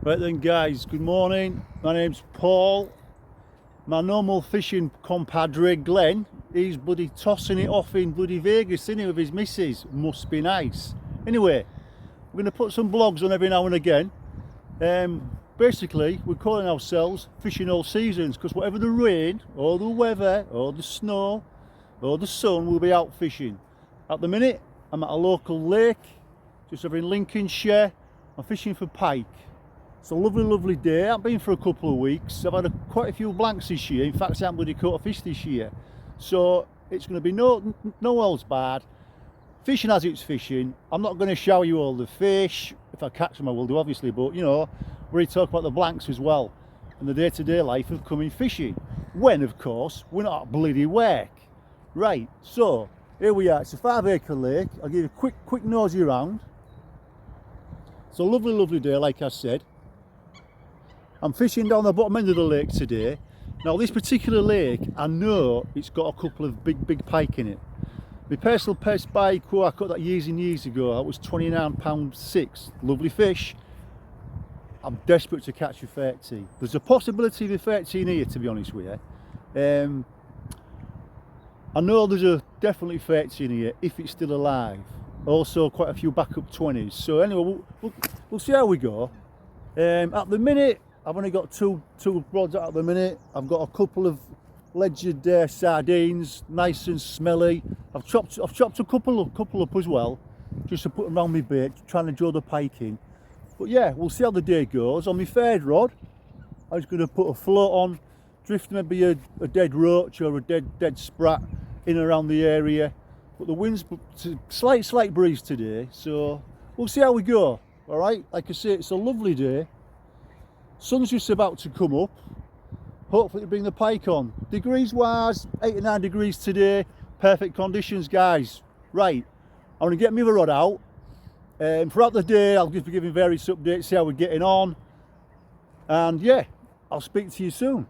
Right then guys, good morning. My name's Paul. My normal fishing compadre Glenn, he's bloody tossing it off in bloody Vegas, isn't he, with his missus. Must be nice. Anyway, we're going to put some blogs on every now and again. Basically, we're calling ourselves Fishing All Seasons, because whatever the rain, or the weather, or the snow, or the sun, we'll be out fishing. At the minute, I'm at a local lake, just over in Lincolnshire. I'm fishing for pike. It's a lovely day. I've been for a couple of weeks. I've had quite a few blanks this year. In fact, I haven't really caught a fish this year. So it's going to be no else bad. Fishing as it's fishing. I'm not going to shower you all the fish. If I catch them, I will do, obviously. But, you know, we're going to talk about the blanks as well. And the day-to-day life of coming fishing. When, of course, we're not at bloody work. Right, so, here we are. It's a 5-acre lake. I'll give you a quick nosy around. It's a lovely day, like I said. I'm fishing down the bottom end of the lake today. Now this particular lake, I know it's got a couple of big pike in it. My personal best pike, I caught that years and years ago, that was £29.6. Lovely fish. I'm desperate to catch a 30. There's a possibility of a 13 here, to be honest with you. I know there's definitely 13 here, if it's still alive. Also quite a few backup 20s. So anyway, we'll see how we go. At the minute, I've only got two rods out at the minute. I've got a couple of legend sardines, nice and smelly. I've chopped a couple up as well, just to put them around my bait, trying to draw the pike in. But yeah, we'll see how the day goes. On my third rod, I was going to put a float on, drift maybe a dead roach or a dead sprat in and around the area. But the wind's slight breeze today, so we'll see how we go. All right, like I say, it's a lovely day. Sun's just about to come up. Hopefully to bring the pike on. Degrees wise, 8 or 9 degrees today. Perfect conditions, guys. Right, I'm going to get my other rod out. Throughout the day, I'll just be giving various updates, see how we're getting on. And yeah, I'll speak to you soon.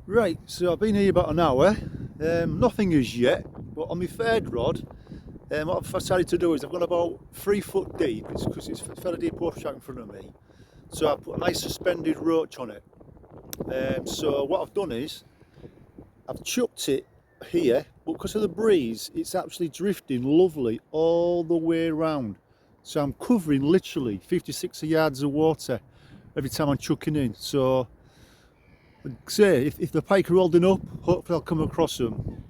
Right, so I've been here about an hour. Nothing as yet, but on my third rod, what I've decided to do is I've gone about 3 foot deep. It's because it's a fairly deep water track in front of me. So I've put a nice suspended roach on it. So what I've done is I've chucked it here, but because of the breeze, it's actually drifting lovely all the way around. So I'm covering literally 50-60 yards of water every time I'm chucking in. So say if the pike are holding up, hopefully I'll come across them.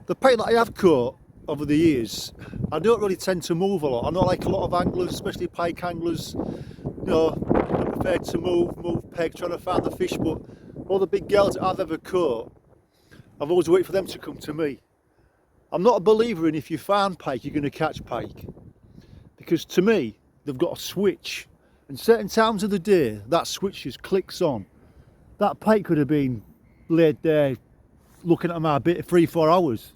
The pike that I have caught over the years, I don't really tend to move a lot. I know, like a lot of anglers, especially pike anglers, you know, they're prepared to move peg, trying to find the fish. But all the big girls that I've ever caught, I've always waited for them to come to me. I'm not a believer in if you find pike, you're going to catch pike, because to me, they've got a switch, and certain times of the day, that switch just clicks on. That pike could have been laid there looking at my bit 3-4 hours.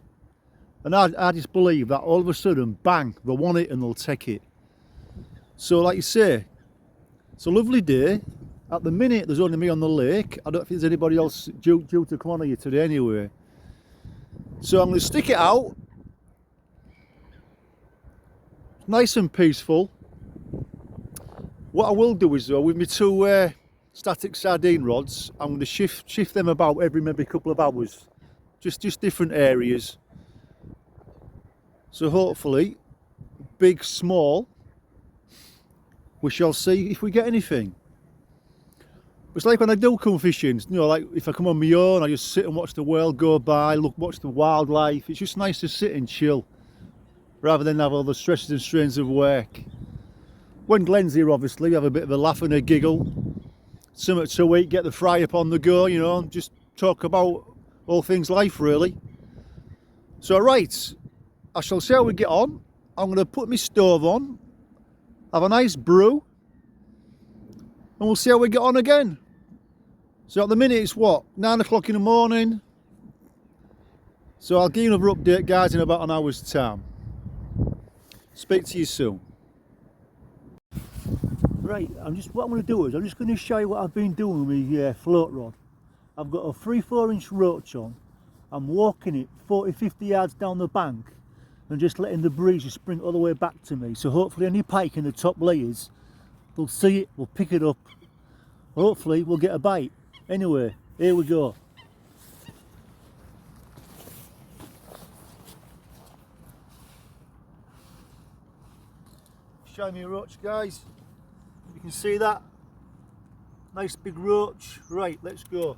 And I just believe that all of a sudden, bang, they'll want it and they'll take it. So like you say, it's a lovely day. At the minute, there's only me on the lake. I don't think there's anybody else due to come on here today anyway. So I'm going to stick it out. Nice and peaceful. What I will do is, though, with my 2 static sardine rods, I'm going to shift them about every maybe couple of hours. Just different areas. So hopefully, big, small, we shall see if we get anything. It's like when I do come fishing, you know, like if I come on my own, I just sit and watch the world go by, watch the wildlife. It's just nice to sit and chill, rather than have all the stresses and strains of work. When Glenn's here, obviously, we have a bit of a laugh and a giggle. Something to eat, get the fry up on the go, you know, just talk about all things life, really. So right, I shall see how we get on. I'm going to put my stove on, have a nice brew, and we'll see how we get on again. So at the minute it's what, 9 o'clock in the morning. So I'll give you another update, guys, in about an hour's time. Speak to you soon. Right, what I'm going to do is I'm just going to show you what I've been doing with my float rod. I've got a 3-4 inch roach on. I'm walking it 40-50 yards down the bank, and just letting the breeze just bring it all the way back to me. So hopefully any pike in the top layers, they'll see it, we'll pick it up, hopefully we'll get a bite. Anyway, here we go. Show me a roach, guys. You can see that. Nice big roach. Right, let's go.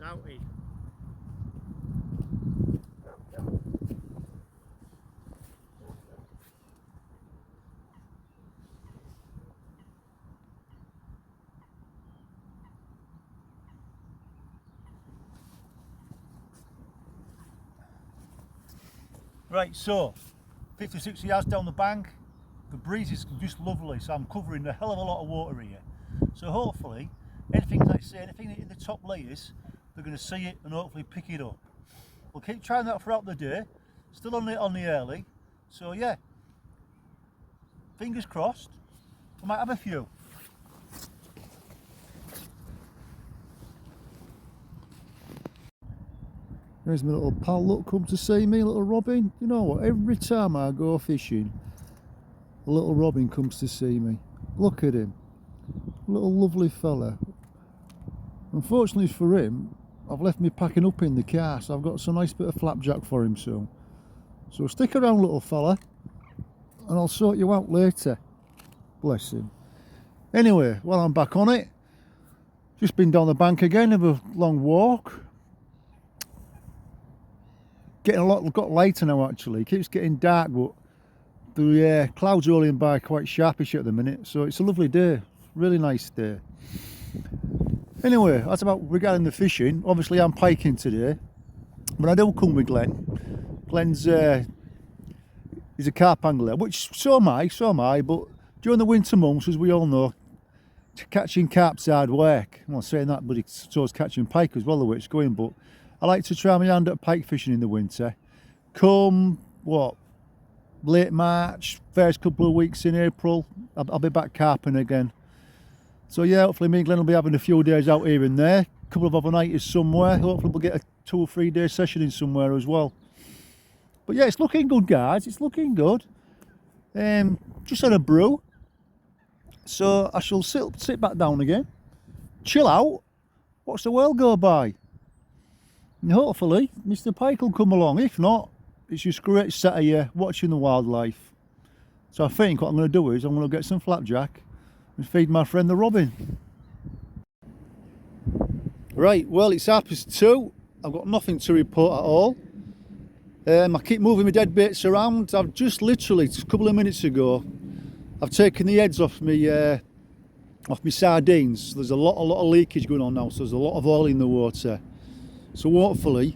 Souty. Right, so 50 60 yards down the bank, the breeze is just lovely, so I'm covering a hell of a lot of water here. So hopefully anything, like I say, anything in the top layers, they're going to see it and hopefully pick it up. We'll keep trying that throughout the day, still on the early, so yeah, fingers crossed, we might have a few. There's my little pal, look, come to see me, little Robin. You know what, every time I go fishing, a little Robin comes to see me. Look at him, little lovely fella. Unfortunately for him, I've left me packing up in the car, so I've got some nice bit of flapjack for him soon. So stick around, little fella, and I'll sort you out later. Bless him. Anyway, while I'm back on it, just been down the bank again, have a long walk. Getting a lot, got lighter now actually, it keeps getting dark, but the clouds are rolling by quite sharpish at the minute, so it's a lovely day, really nice day. Anyway, that's about regarding the fishing. Obviously I'm piking today, but I don't come with Glenn. Glenn's he's a carp angler, which so am I, but during the winter months, as we all know, catching carp's hard work. I'm not saying that, but it's towards catching pike as well, the way it's going, but I like to try my hand at pike fishing in the winter. Come, what, late March, first couple of weeks in April, I'll be back carping again. So yeah, hopefully me and Glenn will be having a few days out here and there. A couple of overnighters somewhere. Hopefully we'll get a 2 or 3 day session in somewhere as well. But yeah, it's looking good, guys. It's looking good. Just had a brew. So I shall sit back down again, chill out, watch the world go by. And hopefully Mr. Pike will come along. If not, it's just great sat here watching the wildlife. So I think what I'm going to do is I'm going to get some flapjack and feed my friend the robin. Right, well, it's 2:30. I've got nothing to report at all. I keep moving my dead baits around. I've just literally, a couple of minutes ago, I've taken the heads off my sardines. There's a lot of leakage going on now, so there's a lot of oil in the water. So hopefully,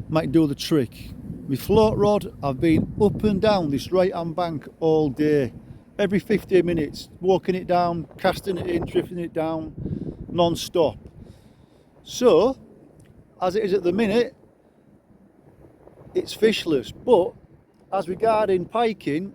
might do the trick. My float rod, I've been up and down this right hand bank all day. Every 15 minutes, walking it down, casting it in, drifting it down, non-stop. So, as it is at the minute, it's fishless. But, as regarding piking,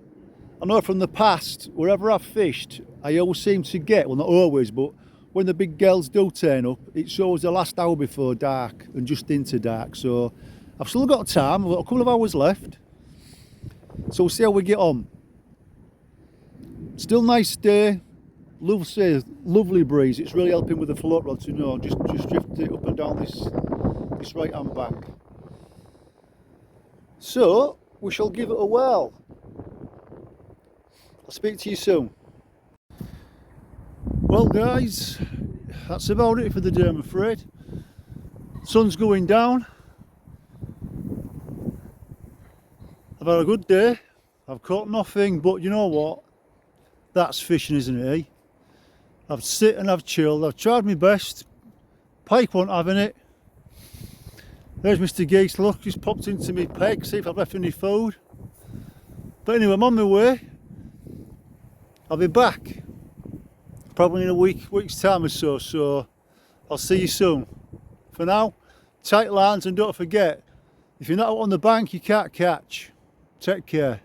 I know from the past, wherever I've fished, I always seem to get, well not always, but when the big girls do turn up, it's always the last hour before dark and just into dark. So I've still got time, I've got a couple of hours left. So we'll see how we get on. Still nice day, lovely breeze. It's really helping with the float rod to just drift it up and down this right hand bank. So we shall give it a whirl. I'll speak to you soon. Well guys, that's about it for the day, I'm afraid. Sun's going down. I've had a good day. I've caught nothing, but you know what? That's fishing, isn't it, eh? I've sit and I've chilled. I've tried my best. Pike won't having it. There's Mr. Geese, look, he's popped into me peg, see if I've left any food. But anyway, I'm on my way. I'll be back probably in a week's time or so, so I'll see you soon. For now, tight lines, and don't forget, if you're not out on the bank, you can't catch. Take care.